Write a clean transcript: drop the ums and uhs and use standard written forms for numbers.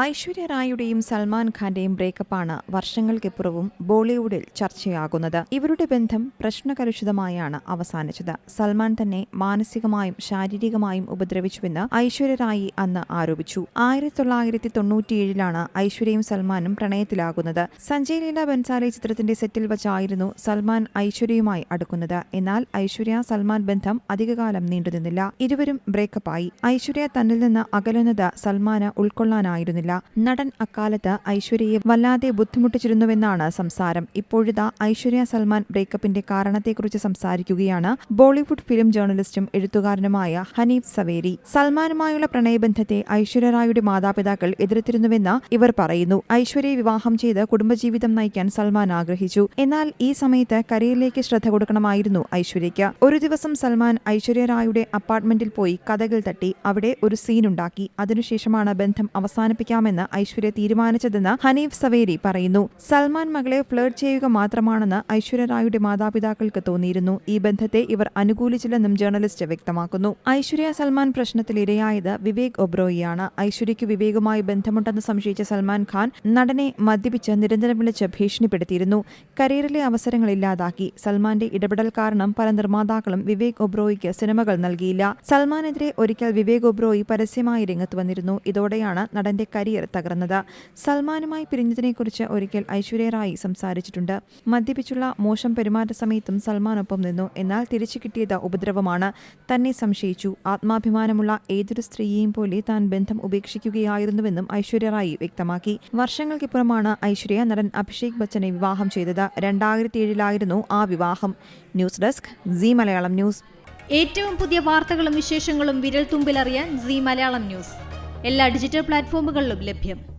ഐശ്വര്യ റായിയുടെയും സൽമാൻ ഖാന്റെയും ബ്രേക്കപ്പാണ് വർഷങ്ങൾക്കിപ്പുറവും ബോളിവുഡിൽ ചർച്ചയാകുന്നത്. ഇവരുടെ ബന്ധം പ്രശ്നകലുഷിതമായാണ് അവസാനിച്ചത്. സൽമാൻ തന്നെ മാനസികമായും ശാരീരികമായും ഉപദ്രവിച്ചുവെന്ന് ഐശ്വര്യ റായി അന്ന് ആരോപിച്ചു. 1997 ഐശ്വര്യയും സൽമാനും പ്രണയത്തിലാകുന്നത്. സഞ്ജയ് ലീല ബൻസാലി ചിത്രത്തിന്റെ സെറ്റിൽ വച്ചായിരുന്നു സൽമാൻ ഐശ്വര്യയുമായി അടുക്കുന്നത്. എന്നാൽ ഐശ്വര്യ സൽമാൻ ബന്ധം അധികകാലം നീണ്ടുനിന്നില്ല. ഇരുവരും ബ്രേക്കപ്പായി. ഐശ്വര്യ തന്നിൽ നിന്ന് അകലുന്നത് സൽമാന് ഉൾക്കൊള്ളാനായിരുന്നില്ല. നടൻ അക്കാലത്ത് ഐശ്വര്യയെ വല്ലാതെ ബുദ്ധിമുട്ടിച്ചിരുന്നുവെന്നാണ് സംസാരം. ഇപ്പോഴിതാ ഐശ്വര്യ സൽമാൻ ബ്രേക്കപ്പിന്റെ കാരണത്തെക്കുറിച്ച് സംസാരിക്കുകയാണ് ബോളിവുഡ് ഫിലിം ജേർണലിസ്റ്റും എഴുത്തുകാരനുമായ ഹനീഫ് സവേരി. സൽമാനുമായുള്ള പ്രണയബന്ധത്തെ ഐശ്വര്യ റായിയുടെ മാതാപിതാക്കൾ എതിർത്തിരുന്നുവെന്ന് ഇവർ പറയുന്നു. ഐശ്വര്യയെ വിവാഹം ചെയ്ത് കുടുംബജീവിതം നയിക്കാൻ സൽമാൻ ആഗ്രഹിച്ചു. എന്നാൽ ഈ സമയത്ത് കരിയറിലേക്ക് ശ്രദ്ധ കൊടുക്കണമായിരുന്നു ഐശ്വര്യയ്ക്ക്. ഒരു ദിവസം സൽമാൻ ഐശ്വര്യ റായിയുടെ അപ്പാർട്ട്മെന്റിൽ പോയി കതകിൽ തട്ടി. അവിടെ ഒരു സീനുണ്ടാക്കി. അതിനുശേഷമാണ് ബന്ധം അവസാനിപ്പിക്കാമെന്ന് ഐശ്വര്യ തീരുമാനിച്ചതെന്ന് ഹനീഫ് സവേരി പറയുന്നു. സൽമാൻ മകളെ ഫ്ലേർട്ട് ചെയ്യുക മാത്രമാണെന്ന് ഐശ്വര്യ റായിയുടെ മാതാപിതാക്കൾക്ക് തോന്നിയിരുന്നു. ഈ ബന്ധത്തെ ഇവർ അനുകൂലിച്ചില്ലെന്നും ജേർണലിസ്റ്റ് വ്യക്തമാക്കുന്നു. ഐശ്വര്യ സൽമാൻ പ്രശ്നത്തിൽ ഇരയായത് വിവേക് ഒബ്രോയിയാണ്. ഐശ്വര്യയ്ക്ക് വിവേകുമായി ബന്ധമുണ്ടെന്ന് സംശയിച്ച സൽമാൻ ഖാൻ നടനെ മദ്യപിച്ച് നിരന്തരം വിളിച്ച് ഭീഷണിപ്പെടുത്തിയിരുന്നു. കരിയറിലെ അവസരങ്ങൾ ഇല്ലാതാക്കി. സൽമാന്റെ ഇടപെടൽ കാരണം പല നിർമ്മാതാക്കളും വിവേക് ഒബ്രോയിക്ക് സിനിമകൾ നൽകിയില്ല. സൽമാനെതിരെ ഒരിക്കൽ വിവേക് ഒബ്രോയി പരസ്യമായി രംഗത്ത് വന്നിരുന്നു. ഇതോടെയാണ് നടന്റെ കരിയർ തകർന്നത്. സൽമാനുമായി പിരിഞ്ഞതിനെക്കുറിച്ച് ഒരിക്കൽ ഐശ്വര്യ റായി സംസാരിച്ചിട്ടുണ്ട്. മദ്യപിച്ചുള്ള മോശം പെരുമാറ്റ സമയത്തും സൽമാനൊപ്പം നിന്നു. എന്നാൽ തിരിച്ചു കിട്ടിയത് ഉപദ്രവമാണ്. തന്നെ സംശയിച്ചു. ആത്മാഭിമാനമുള്ള ഏതൊരു സ്ത്രീയെയും പോലെ താൻ ബന്ധം ഉപേക്ഷിക്കുകയായിരുന്നുവെന്നും ഐശ്വര്യ റായി വ്യക്തമാക്കി. വർഷങ്ങൾക്കിപ്പുറമാണ് ഐശ്വര്യ നടൻ അഭിഷേക് ബച്ചനെ വിവാഹം ചെയ്തത്. 2007 ആ വിവാഹം. News desk Zee Malayalam news. ഏറ്റവും പുതിയ വാർത്തകളും വിശേഷങ്ങളും വിരൽ തുമ്പിലറിയാൻ സീ മലയാളം ന്യൂസ് എല്ലാ ഡിജിറ്റൽ പ്ലാറ്റ്ഫോമുകളിലും ലഭ്യം.